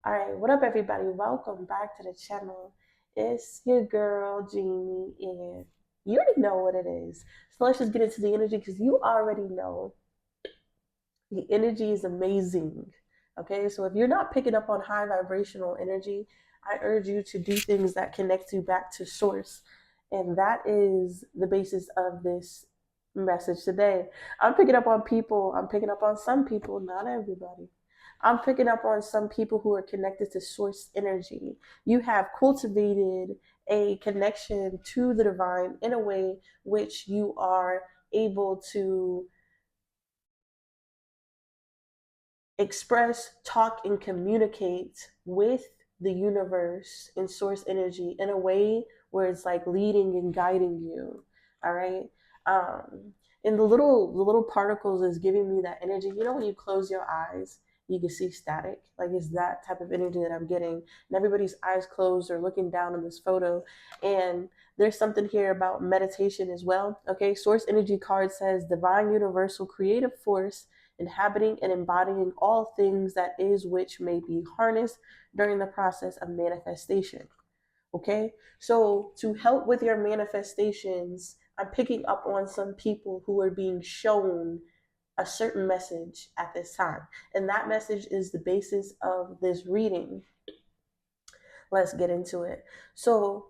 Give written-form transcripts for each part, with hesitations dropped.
All right, what up, everybody? Welcome back to the channel. It's your girl, Jeannie, and you already know what it is. So let's just get into the energy because you already know the energy is amazing. Okay, so if you're not picking up on high vibrational energy, I urge you to do things that connect you back to source. And that is the basis of this message today. I'm picking up on some people, not everybody. I'm picking up on some people who are connected to source energy. You have cultivated a connection to the divine in a way which you are able to express, talk, and communicate with the universe and source energy in a way where it's like leading and guiding you. All right. Um, and the little particles is giving me that energy. You know, when you close your eyes, you can see static. Like it's that type of energy that I'm getting. And everybody's eyes closed or looking down in this photo. And there's something here about meditation as well. Okay. Source energy card says divine universal creative force inhabiting and embodying all things that is, which may be harnessed during the process of manifestation. Okay, so to help with your manifestations, I'm picking up on some people who are being shown a certain message at this time, and that message is the basis of this reading. Let's get into it. So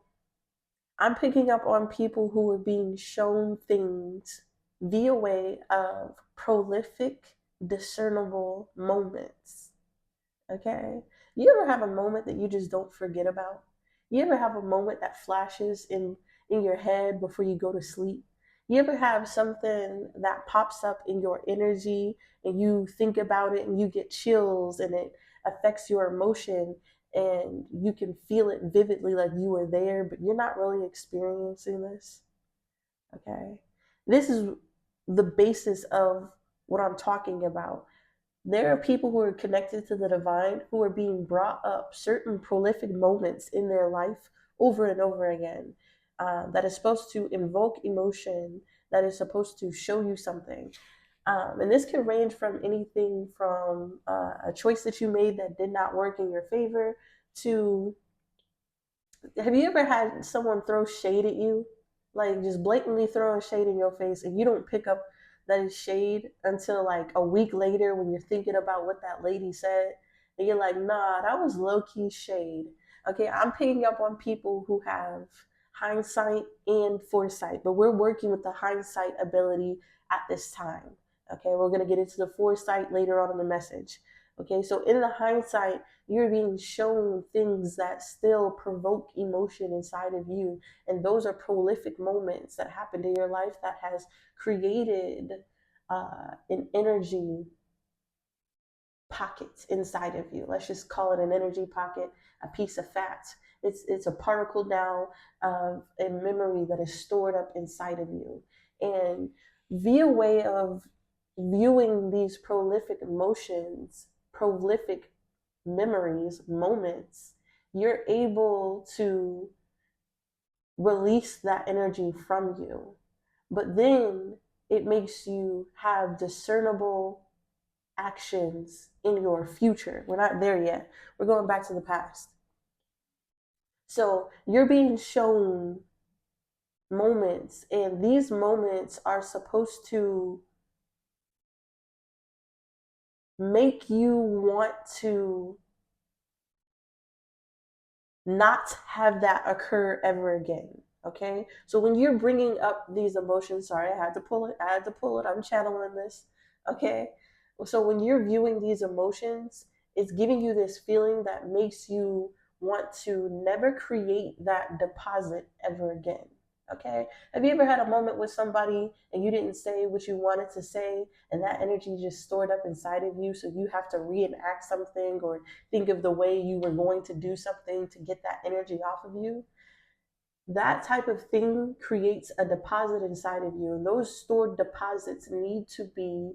I'm picking up on people who are being shown things via way of prolific, discernible moments. Okay? You ever have a moment that you just don't forget about? You ever have a moment that flashes in your head before you go to sleep? You ever have something that pops up in your energy and you think about it and you get chills and it affects your emotion and you can feel it vividly like you were there, but you're not really experiencing this? Okay. This is the basis of what I'm talking about. There are people who are connected to the divine who are being brought up certain prolific moments in their life over and over again, that is supposed to invoke emotion, that is supposed to show you something. And this can range from anything from a choice that you made that did not work in your favor to, have you ever had someone throw shade at you? Like just blatantly throwing shade in your face and you don't pick up that is shade until like a week later when you're thinking about what that lady said. And you're like, nah, that was low key shade. Okay, I'm picking up on people who have hindsight and foresight, but we're working with the hindsight ability at this time. Okay, we're going to get into the foresight later on in the message. Okay, so in the hindsight, you're being shown things that still provoke emotion inside of you. And those are prolific moments that happened in your life that has created an energy pocket inside of you. Let's just call it an energy pocket, a piece of fat. It's a particle now of a memory that is stored up inside of you. And via way of viewing these prolific emotions, prolific memories, moments, you're able to release that energy from you. But then it makes you have discernible actions in your future. We're not there yet. We're going back to the past. So you're being shown moments, and these moments are supposed to make you want to not have that occur ever again. Okay, so when you're bringing up these emotions, sorry, I had to pull it, I'm channeling this. Okay, so when you're viewing these emotions, it's giving you this feeling that makes you want to never create that deposit ever again. Okay, have you ever had a moment with somebody and you didn't say what you wanted to say, and that energy just stored up inside of you, so you have to reenact something or think of the way you were going to do something to get that energy off of you? That type of thing creates a deposit inside of you, and those stored deposits need to be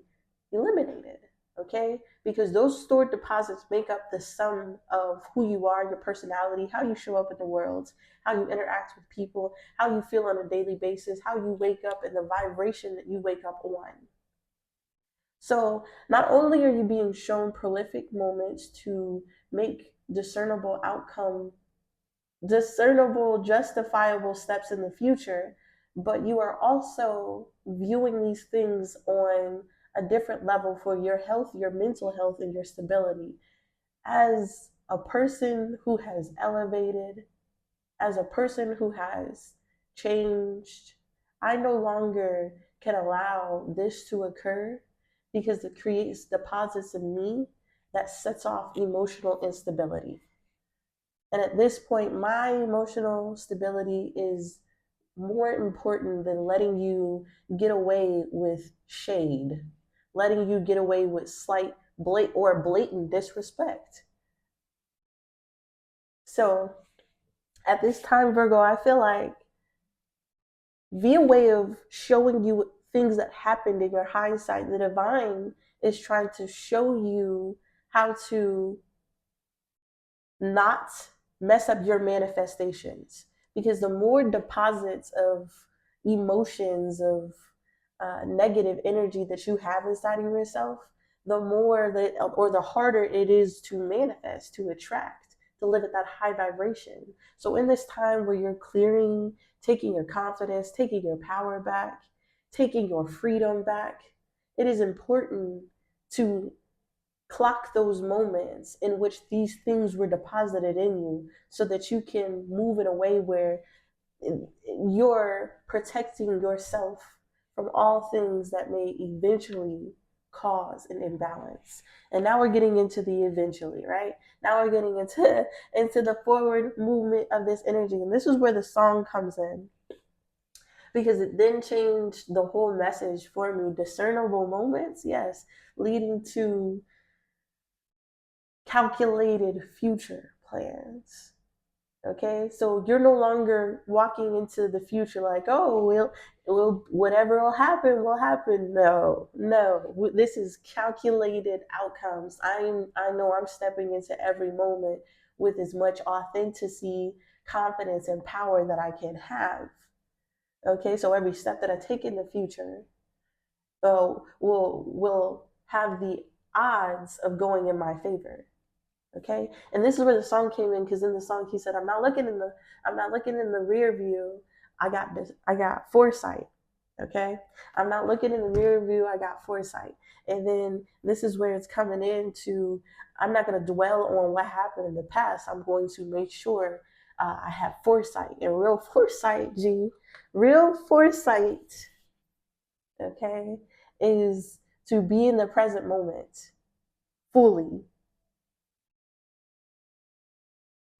eliminated. Okay, because those stored deposits make up the sum of who you are, your personality, how you show up in the world, how you interact with people, how you feel on a daily basis, how you wake up, and the vibration that you wake up on. So not only are you being shown prolific moments to make discernible, justifiable steps in the future, but you are also viewing these things on a different level for your health, your mental health, and your stability. As a person who has elevated, as a person who has changed, I no longer can allow this to occur because it creates deposits in me that sets off emotional instability. And at this point, my emotional stability is more important than letting you get away with shade, letting you get away with slight blatant disrespect. So at this time, Virgo, I feel like via way of showing you things that happened in your hindsight, the divine is trying to show you how to not mess up your manifestations, because the more deposits of emotions of negative energy that you have inside of yourself, the more that, or the harder it is to manifest, to attract, to live at that high vibration. So in this time where you're clearing, taking your confidence, taking your power back, taking your freedom back, it is important to clock those moments in which these things were deposited in you so that you can move in a way where you're protecting yourself from all things that may eventually cause an imbalance. And now we're getting into the eventually, right? Now we're getting into the forward movement of this energy. And this is where the song comes in, because it then changed the whole message for me. Discernible moments, yes, leading to calculated future plans. Okay, so you're no longer walking into the future like, oh, whatever will happen. No, no, this is calculated outcomes. I know I'm stepping into every moment with as much authenticity, confidence, and power that I can have. Okay, so every step that I take in the future, will have the odds of going in my favor. Okay, and this is where the song came in, because in the song he said, I'm not looking in the rear view. I got foresight. Okay, I'm not looking in the rear view. I got foresight. And then this is where it's coming into, I'm not going to dwell on what happened in the past. I'm going to make sure I have foresight. And real foresight, real foresight, okay, is to be in the present moment fully.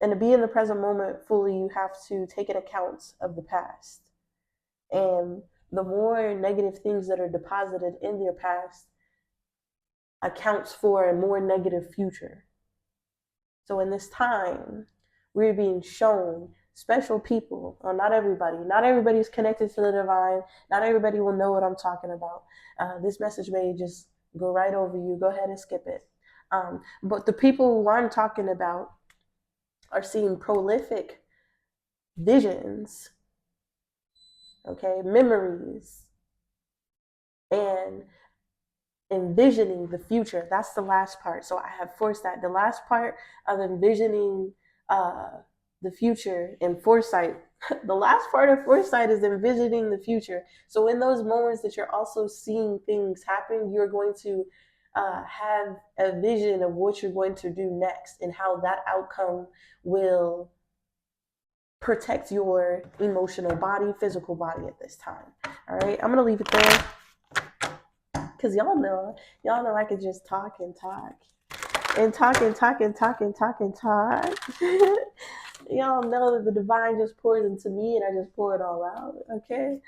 And to be in the present moment fully, you have to take an account of the past. And the more negative things that are deposited in your past accounts for a more negative future. So in this time, we're being shown special people. Well, not everybody's connected to the divine. Not everybody will know what I'm talking about. This message may just go right over you. Go ahead and skip it. But the people who I'm talking about are seeing prolific visions, okay, memories, and envisioning the future. That's the last part. So I have forced that. The last part of envisioning the future and foresight. The last part of foresight is envisioning the future. So in those moments that you're also seeing things happen, you're going to have a vision of what you're going to do next and how that outcome will protect your emotional body, physical body at this time. All right, I'm gonna leave it there, because y'all know I could just talk and talk and talk and talk and talk and talk and talk. Y'all know that the divine just pours into me and I just pour it all out. Okay,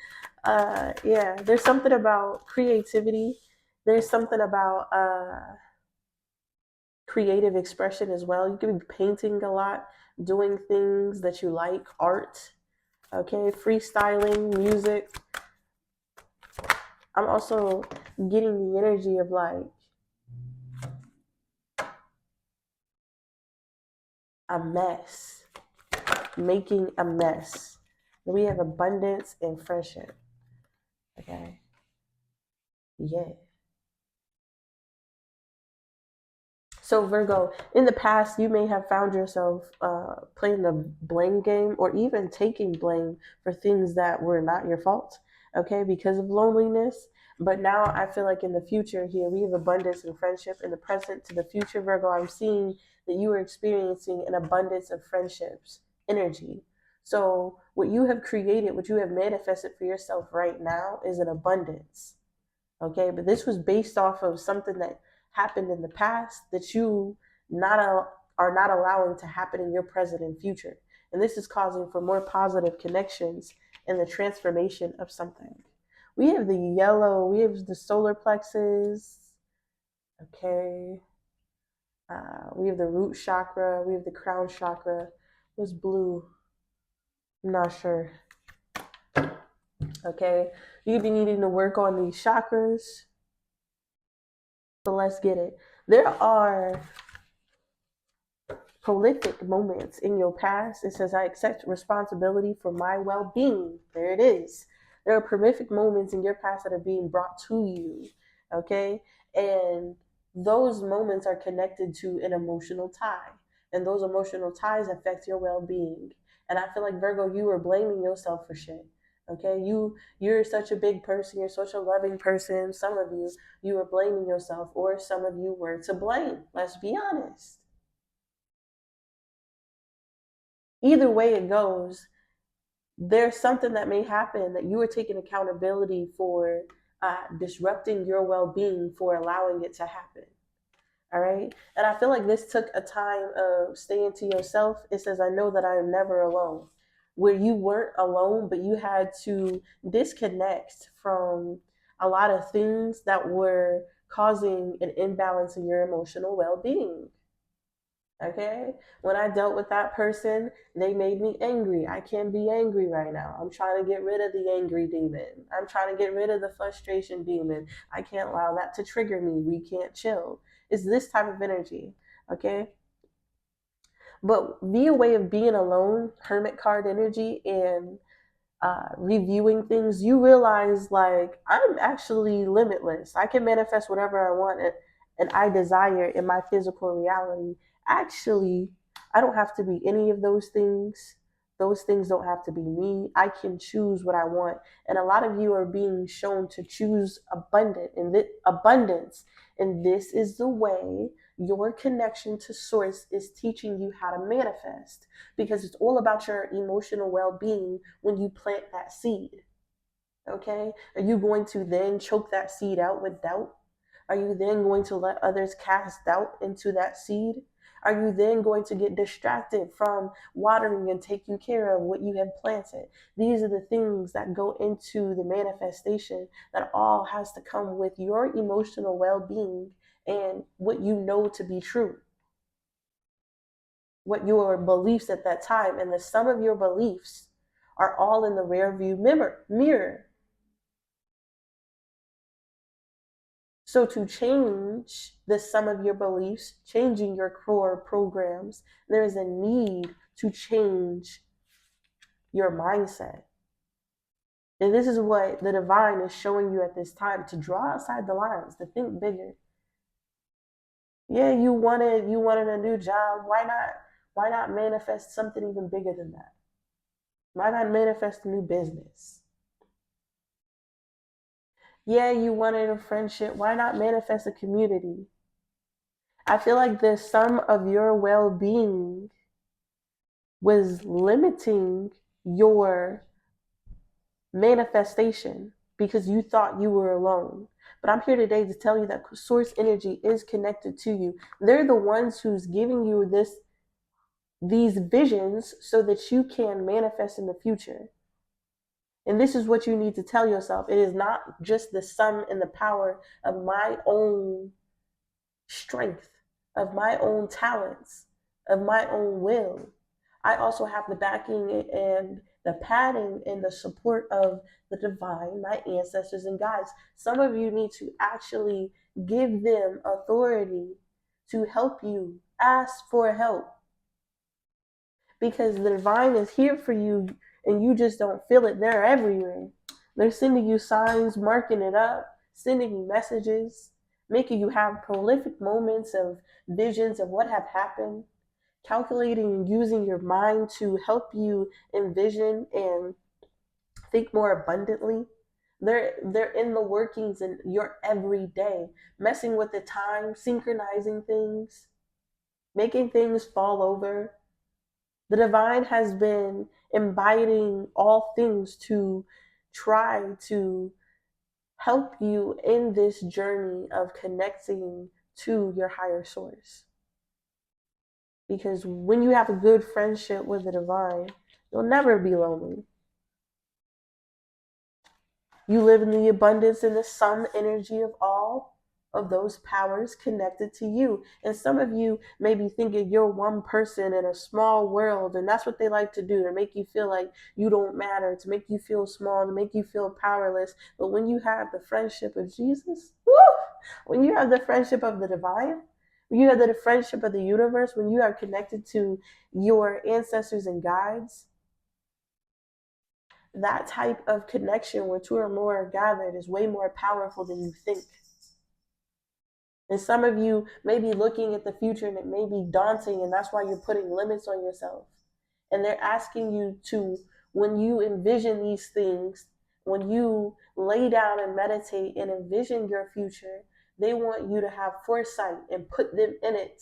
yeah. There's something about creativity. There's something about creative expression as well. You can be painting a lot, doing things that you like, art. Okay, freestyling, music. I'm also getting the energy of like a mess, making a mess. We have abundance and friendship. Okay, yeah. So Virgo, in the past, you may have found yourself playing the blame game or even taking blame for things that were not your fault, okay, because of loneliness. But now I feel like in the future here, we have abundance and friendship. In the present to the future, Virgo, I'm seeing that you are experiencing an abundance of friendships, energy. So what you have created, what you have manifested for yourself right now is an abundance, okay? But this was based off of something that happened in the past that you not are not allowing to happen in your present and future. And this is causing for more positive connections and the transformation of something. We have the yellow, we have the solar plexus, okay? We have the root chakra, we have the crown chakra. What's blue? I'm not sure. Okay, you could be needing to work on these chakras. So let's get it. There are prolific moments in your past. It says, I accept responsibility for my well being. There it is. There are prolific moments in your past that are being brought to you. Okay. And those moments are connected to an emotional tie. And those emotional ties affect your well being. And I feel like, Virgo, you were blaming yourself for shit. Okay, you're such a big person, you're such a loving person. Some of you were blaming yourself, or some of you were to blame. Let's be honest. Either way it goes, there's something that may happen that you are taking accountability for disrupting your well-being for allowing it to happen. All right. And I feel like this took a time of staying to yourself. It says, I know that I am never alone. Where you weren't alone, but you had to disconnect from a lot of things that were causing an imbalance in your emotional well-being. Okay, when I dealt with that person, they made me angry. I can't be angry right now. I'm trying to get rid of the angry demon. I'm trying to get rid of the frustration demon. I can't allow that to trigger me. We can't chill. It's this type of energy. Okay, but via way of being alone, hermit card energy, and reviewing things, you realize like I'm actually limitless. I can manifest whatever I want and I desire in my physical reality. Actually, I don't have to be any of those things. Those things don't have to be me. I can choose what I want. And a lot of you are being shown to choose abundance. And this is the way your connection to source is teaching you how to manifest, because it's all about your emotional well-being when you plant that seed. Okay, are you going to then choke that seed out with doubt? Are you then going to let others cast doubt into that seed? Are you then going to get distracted from watering and taking care of what you have planted? These are the things that go into the manifestation that all has to come with your emotional well-being and what you know to be true, what your beliefs at that time, and the sum of your beliefs are all in the rear view mirror. So to change the sum of your beliefs, changing your core programs, there is a need to change your mindset. And this is what the divine is showing you at this time, to draw outside the lines, to think bigger. Yeah, you wanted a new job. Why not manifest something even bigger than that? Why not manifest a new business? Yeah, you wanted a friendship. Why not manifest a community? I feel like the sum of your well being was limiting your manifestation because you thought you were alone. But I'm here today to tell you that source energy is connected to you. They're the ones who's giving you these visions so that you can manifest in the future. And this is what you need to tell yourself. It is not just the sum and the power of my own strength, of my own talents, of my own will. I also have the backing and the padding and the support of the divine, my ancestors and guides. Some of you need to actually give them authority to help you. Ask for help, because the divine is here for you and you just don't feel it. They're everywhere. They're sending you signs, marking it up, sending you messages. making you have prolific moments of visions of what have happened, calculating and using your mind to help you envision and think more abundantly. They're in the workings in your everyday, messing with the time, synchronizing things, making things fall over. The divine has been inviting all things to try to help you in this journey of connecting to your higher source. Because when you have a good friendship with the divine, you'll never be lonely. You live in the abundance and the sum energy of all of those powers connected to you. And some of you may be thinking you're one person in a small world, and that's what they like to do, to make you feel like you don't matter, to make you feel small, to make you feel powerless. But when you have the friendship of Jesus, woo, when you have the friendship of the divine, when you have the friendship of the universe, when you are connected to your ancestors and guides, that type of connection where two or more are gathered is way more powerful than you think. And some of you may be looking at the future and it may be daunting, and that's why you're putting limits on yourself. And they're asking you to, when you envision these things, when you lay down and meditate and envision your future, they want you to have foresight and put them in it.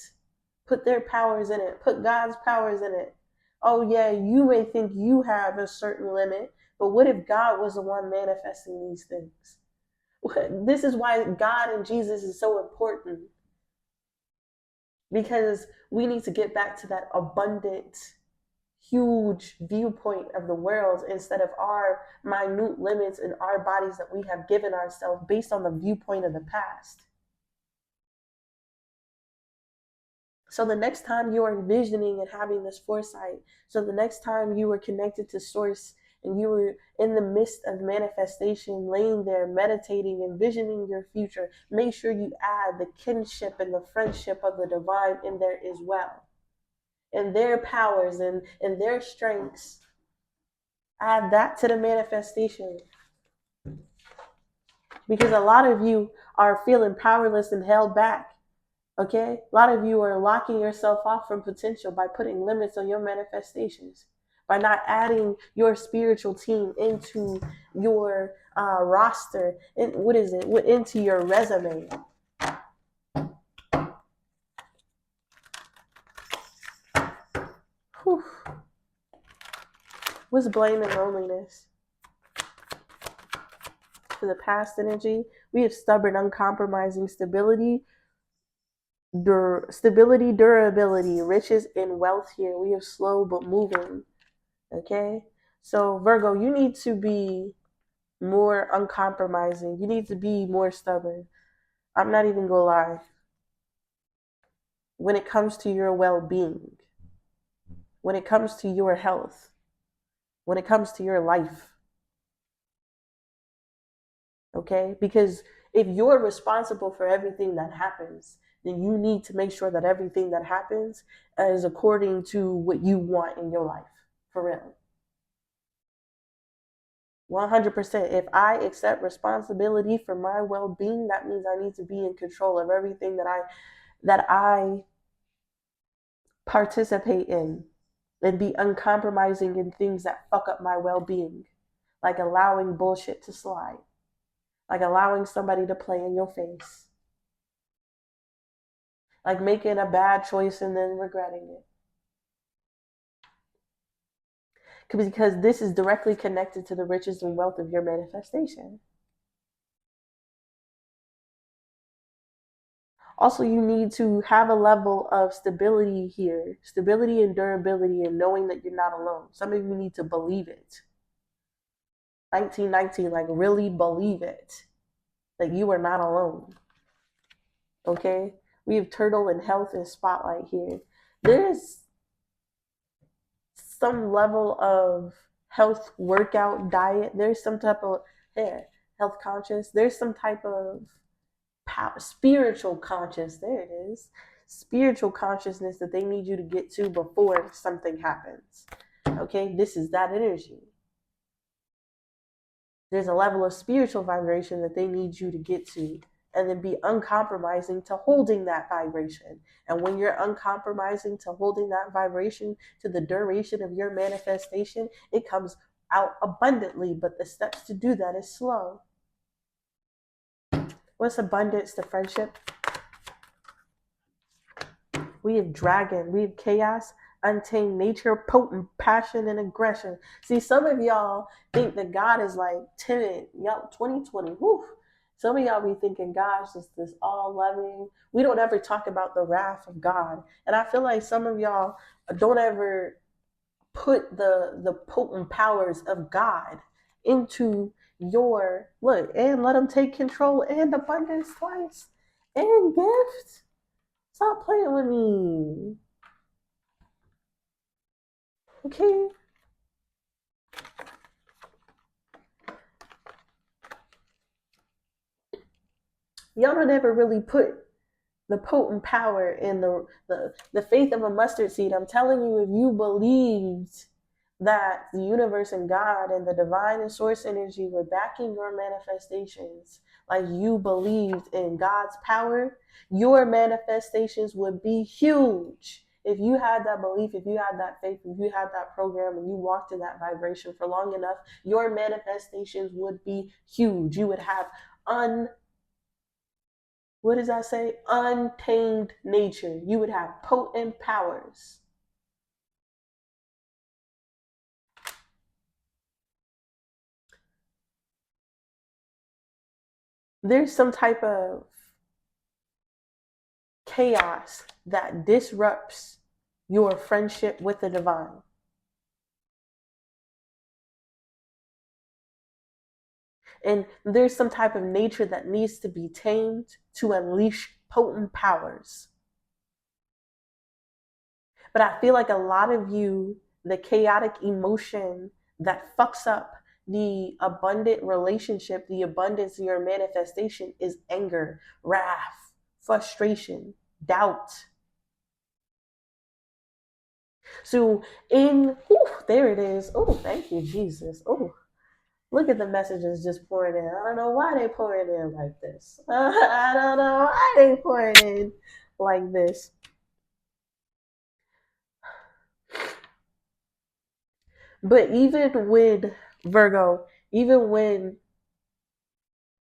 Put their powers in it. Put God's powers in it. Oh yeah, you may think you have a certain limit, but what if God was the one manifesting these things? This is why God and Jesus is so important, because we need to get back to that abundant, huge viewpoint of the world instead of our minute limits in our bodies that we have given ourselves based on the viewpoint of the past. So the next time you are envisioning and having this foresight, so the next time you are connected to source and you were in the midst of manifestation, laying there, meditating, envisioning your future, make sure you add the kinship and the friendship of the divine in there as well. And their powers and their strengths. Add that to the manifestation. Because a lot of you are feeling powerless and held back. Okay? A lot of you are locking yourself off from potential by putting limits on your manifestations, by not adding your spiritual team into your roster, and into your resume. Whew. What's blame and loneliness? For the past energy, we have stubborn, uncompromising stability, durability, riches, and wealth here. We have slow but moving. Okay? So, Virgo, you need to be more uncompromising. You need to be more stubborn. I'm not even gonna lie. When it comes to your well-being, when it comes to your health, when it comes to your life. Okay? Because if you're responsible for everything that happens, then you need to make sure that everything that happens is according to what you want in your life. For real. 100%. If I accept responsibility for my well-being, that means I need to be in control of everything that I participate in, and be uncompromising in things that fuck up my well-being, like allowing bullshit to slide, like allowing somebody to play in your face, like making a bad choice and then regretting it. Because this is directly connected to the riches and wealth of your manifestation. Also, you need to have a level of stability here, stability and durability, and knowing that you're not alone. Some of you need to believe it. 1919, like really believe it, that you are not alone. Okay? We have turtle and health and spotlight here. There's some level of health workout diet. There's some type of health conscious. There's some type of spiritual conscious. There it is. Spiritual consciousness that they need you to get to before something happens. Okay? This is that energy. There's a level of spiritual vibration that they need you to get to and then be uncompromising to holding that vibration. And when you're uncompromising to holding that vibration to the duration of your manifestation, it comes out abundantly. But the steps to do that is slow. What's abundance to friendship? We have dragon, we have chaos, untamed nature, potent passion, and aggression. See, some of y'all think that God is like timid. Y'all, 2020, whew. Some of y'all be thinking God's just this all loving. We don't ever talk about the wrath of God. And I feel like some of y'all don't ever put the potent powers of God into your look and let them take control and abundance twice and gift. Stop playing with me. Okay. Y'all don't ever really put the potent power in the faith of a mustard seed. I'm telling you, if you believed that the universe and God and the divine and source energy were backing your manifestations, like you believed in God's power, your manifestations would be huge. If you had that belief, if you had that faith, if you had that program and you walked in that vibration for long enough, your manifestations would be huge. You would have what does that say? Untamed nature. You would have potent powers. There's some type of chaos that disrupts your friendship with the divine. And there's some type of nature that needs to be tamed to unleash potent powers. But I feel like a lot of you, the chaotic emotion that fucks up the abundant relationship, the abundance of your manifestation is anger, wrath, frustration, doubt. So there it is. Oh, thank you, Jesus. Oh, look at the messages just pouring in. I don't know why they pouring in like this. I don't know why they pouring in like this. But even when, Virgo, even when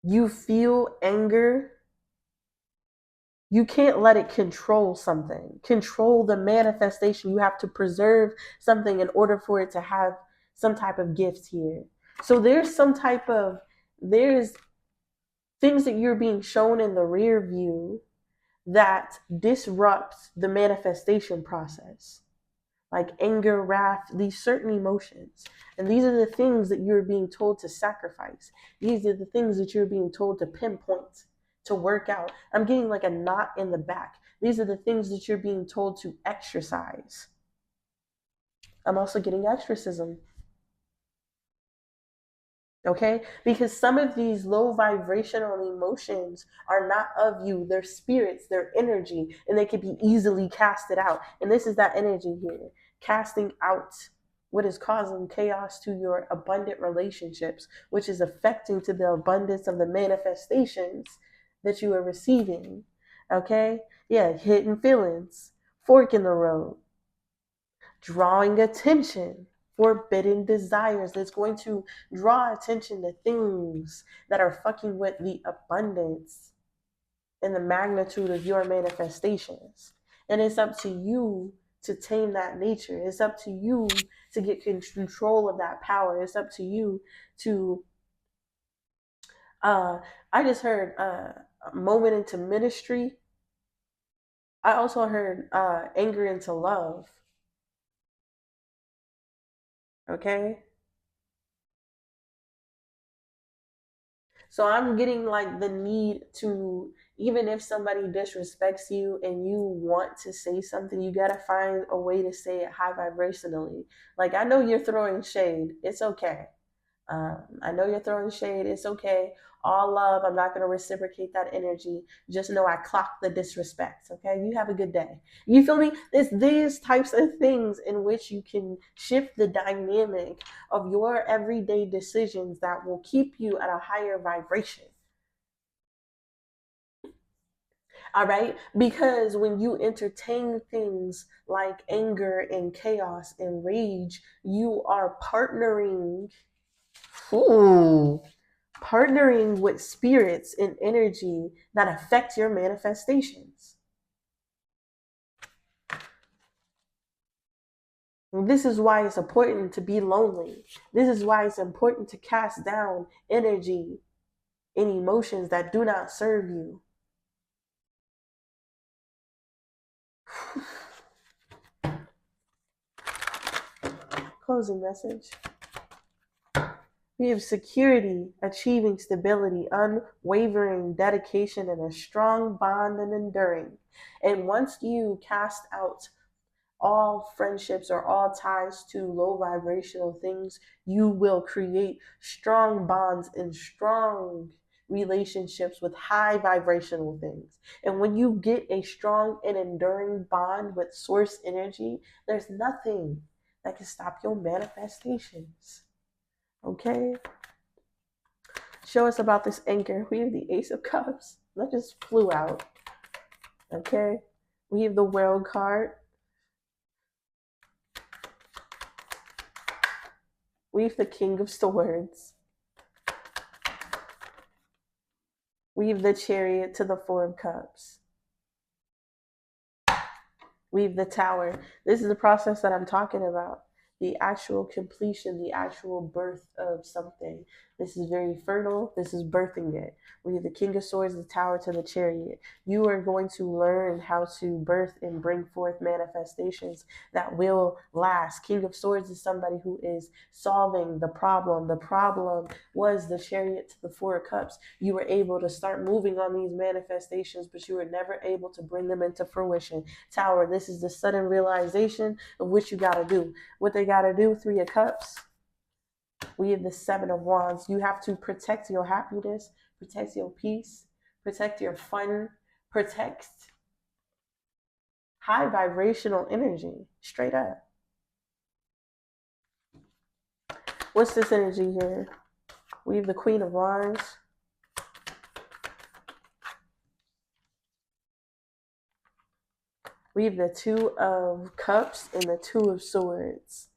you feel anger, you can't let it control something, control the manifestation. You have to preserve something in order for it to have some type of gift here. So there's things that you're being shown in the rear view that disrupts the manifestation process, like anger, wrath, these certain emotions. And these are the things that you're being told to sacrifice. These are the things that you're being told to pinpoint, to work out. I'm getting like a knot in the back. These are the things that you're being told to exercise. I'm also getting exorcism. Okay? Because some of these low vibrational emotions are not of you, they're spirits, they're energy, and they can be easily casted out. And this is that energy here, casting out what is causing chaos to your abundant relationships, which is affecting to the abundance of the manifestations that you are receiving. Okay? Yeah, hidden feelings, fork in the road, drawing attention, forbidden desires that's going to draw attention to things that are fucking with the abundance and the magnitude of your manifestations. And it's up to you to tame that nature. It's up to you to get control of that power. It's up to you to I just heard a moment into ministry. I also heard anger into love. Okay. So I'm getting like the need to, even if somebody disrespects you and you want to say something, you got to find a way to say it high vibrationally. Like, I know you're throwing shade. It's okay. I know you're throwing shade. It's okay. All love. I'm not going to reciprocate that energy. Just know I clocked the disrespect. Okay. You have a good day. You feel me? It's these types of things in which you can shift the dynamic of your everyday decisions that will keep you at a higher vibration. All right? Because when you entertain things like anger and chaos and rage, you are ooh, partnering with spirits and energy that affect your manifestations. And this is why it's important to be lonely. This is why it's important to cast down energy and emotions that do not serve you. Closing message. We have security, achieving stability, unwavering dedication, and a strong bond and enduring. And once you cast out all friendships or all ties to low vibrational things, you will create strong bonds and strong relationships with high vibrational things. And when you get a strong and enduring bond with source energy, there's nothing that can stop your manifestations. Okay? Show us about this anchor. We have the Ace of Cups. That just flew out. Okay? We have the World card. We have the King of Swords. We have the Chariot to the Four of Cups. We have the Tower. This is the process that I'm talking about. The actual completion, the actual birth of something. This is very fertile. This is birthing it. We have the King of Swords, the Tower to the Chariot. You are going to learn how to birth and bring forth manifestations that will last. King of Swords is somebody who is solving the problem. The problem was the Chariot to the Four of Cups. You were able to start moving on these manifestations, but you were never able to bring them into fruition. Tower, this is the sudden realization of what you got to do. What they got to do, Three of Cups. We have the Seven of Wands. You have to protect your happiness, protect your peace, protect your fun, protect high vibrational energy. Straight up. What's this energy here? We have the Queen of Wands. We have the Two of Cups and the Two of Swords.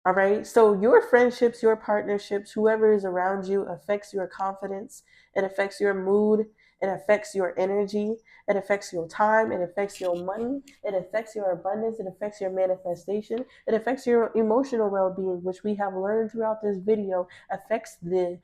All right. So your friendships, your partnerships, whoever is around you affects your confidence. It affects your mood. It affects your energy. It affects your time. It affects your money. It affects your abundance. It affects your manifestation. It affects your emotional well-being, which we have learned throughout this video affects the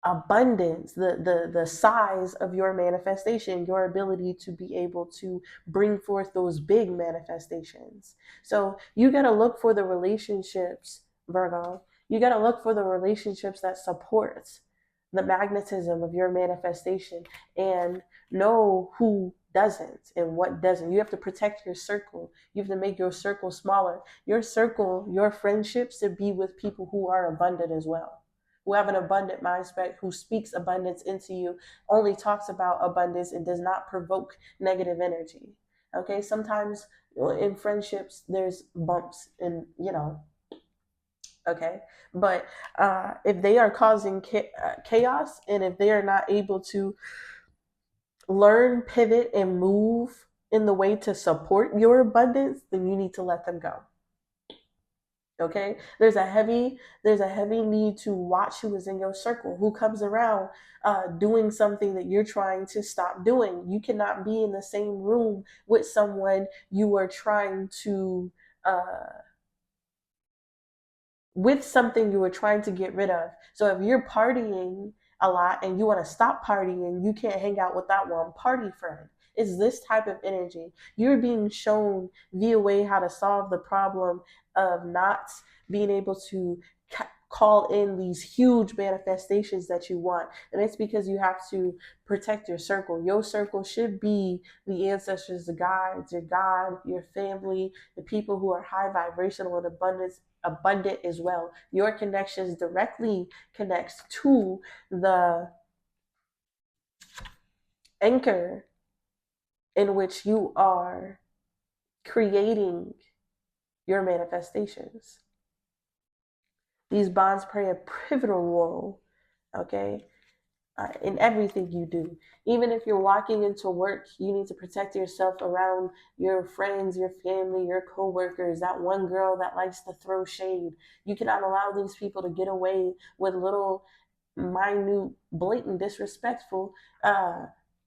abundance, the size of your manifestation, your ability to be able to bring forth those big manifestations. So you got to look for the relationships, Virgo. You got to look for the relationships that support the magnetism of your manifestation and know who doesn't and what doesn't. You have to protect your circle. You have to make your circle smaller. Your circle, your friendships should be with people who are abundant as well, who have an abundant mindset, who speaks abundance into you, only talks about abundance and does not provoke negative energy. Okay, sometimes in friendships there's bumps and okay, but if they are causing chaos and if they are not able to learn, pivot, and move in the way to support your abundance, then you need to let them go. Okay, there's a heavy need to watch who is in your circle, who comes around doing something that you're trying to stop doing. You cannot be in the same room with someone you are trying to with something you were trying to get rid of. So if you're partying a lot and you want to stop partying, you can't hang out with that one party friend. It's this type of energy. You're being shown via way how to solve the problem of not being able to call in these huge manifestations that you want. And it's because you have to protect your circle. Your circle should be the ancestors, the guides, your God, your family, the people who are high vibrational and abundant as well. Your connections directly connects to the anchor in which you are creating your manifestations. These bonds play a pivotal role, okay? in everything you do. Even if you're walking into work, you need to protect yourself around your friends, your family, your coworkers, that one girl that likes to throw shade. You cannot allow these people to get away with little minute, blatant, disrespectful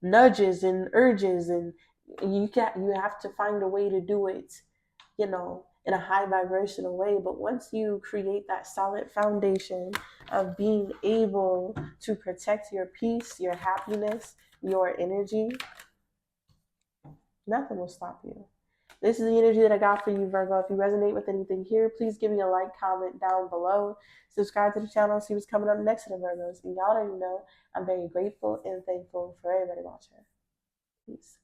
nudges and urges, and you have to find a way to do it, in a high vibrational way. But once you create that solid foundation of being able to protect your peace, your happiness, your energy, nothing will stop you. This is the energy that I got for you, Virgo. If you resonate with anything here, please give me a like, comment down below. Subscribe to the channel, see what's coming up next to the Virgos. And y'all already know I'm very grateful and thankful for everybody watching. Peace.